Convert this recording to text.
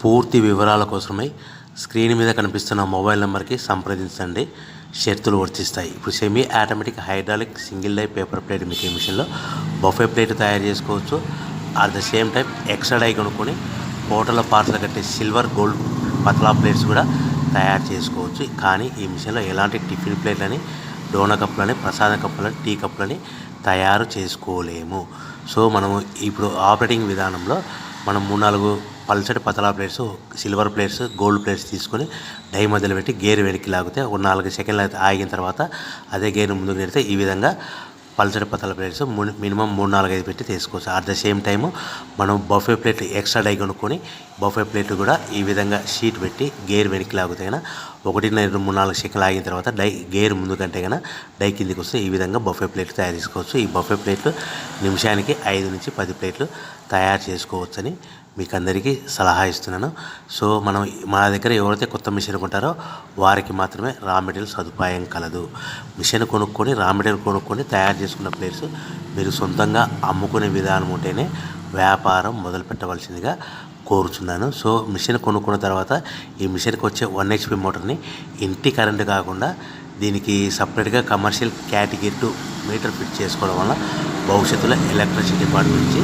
పూర్తి వివరాల కోసమై స్క్రీన్ మీద కనిపిస్తున్న మొబైల్ నెంబర్కి సంప్రదించండి. షరతులు వర్తిస్తాయి. ఇప్పుడు semi automatic hydraulic single die paper plate making మిషన్లో బఫే ప్లేట్ తయారు చేసుకోవచ్చు. At the same time extra die కొనుక్కొని హోటల్లో పార్సల్ కట్టే సిల్వర్ గోల్డ్ పతలా ప్లేట్స్ కూడా తయారు చేసుకోవచ్చు. కానీ ఈ మిషన్లో ఎలాంటి టిఫిన్ ప్లేట్లని, డోనా కప్పులని, ప్రసాద కప్పులని, టీ కప్పులని తయారు చేసుకోలేము. సో మనము ఇప్పుడు ఆపరేటింగ్ విధానంలో మనం 3-4 పల్చటి పతలా plates, silver plates, gold plates తీసుకొని డై మధ్యలో పెట్టి గేర్ వెనక్కి లాగితే ఒక 4 సెకండ్లు ఆగిన తర్వాత అదే గేర్ ముందుకు నెడితే ఈ విధంగా పల్చటి పతలా ప్లేట్స్ మినిమం 3-4-5 పెట్టి తీసుకోవచ్చు. అట్ ద సేమ్ టైము మనం బఫే ప్లేట్ ఎక్స్ట్రా డై కొనుక్కొని బఫే ప్లేట్ కూడా ఈ విధంగా షీట్ పెట్టి గేర్ వెనక్కి లాగితే కన్నా 1-2-3-4 సెకండ్లు ఆగిన తర్వాత గేర్ ముందు కంటే కన్నా డై కిందికి వస్తే ఈ విధంగా బఫే ప్లేట్లు తయారు చేసుకోవచ్చు. ఈ బఫే ప్లేట్లు నిమిషానికి 5-10 ప్లేట్లు తయారు చేసుకోవచ్చని మీకు అందరికీ సలహా ఇస్తున్నాను. సో మనం మా దగ్గర ఎవరైతే కొత్త మిషన్ కొంటారో వారికి మాత్రమే రా మెటీరియల్ సదుపాయం కలదు. మిషన్ కొనుక్కొని రా మెటీరియల్ కొనుక్కొని తయారు చేసుకున్న ప్లేట్స్ మీరు సొంతంగా అమ్ముకునే విధానం ఉంటేనే వ్యాపారం మొదలు పెట్టవలసిందిగా కోరుచున్నాను. సో మిషన్ కొనుక్కున్న తర్వాత ఈ మిషన్కి వచ్చే 1 HP మోటార్ని ఇంటి కరెంటు కాకుండా దీనికి సపరేట్గా కమర్షియల్ కేటగిరీ 2 మీటర్ ఫిట్ చేసుకోవడం వల్ల భవిష్యత్తులో ఎలక్ట్రిసిటీ డిపార్ట్మెంట్ నుంచి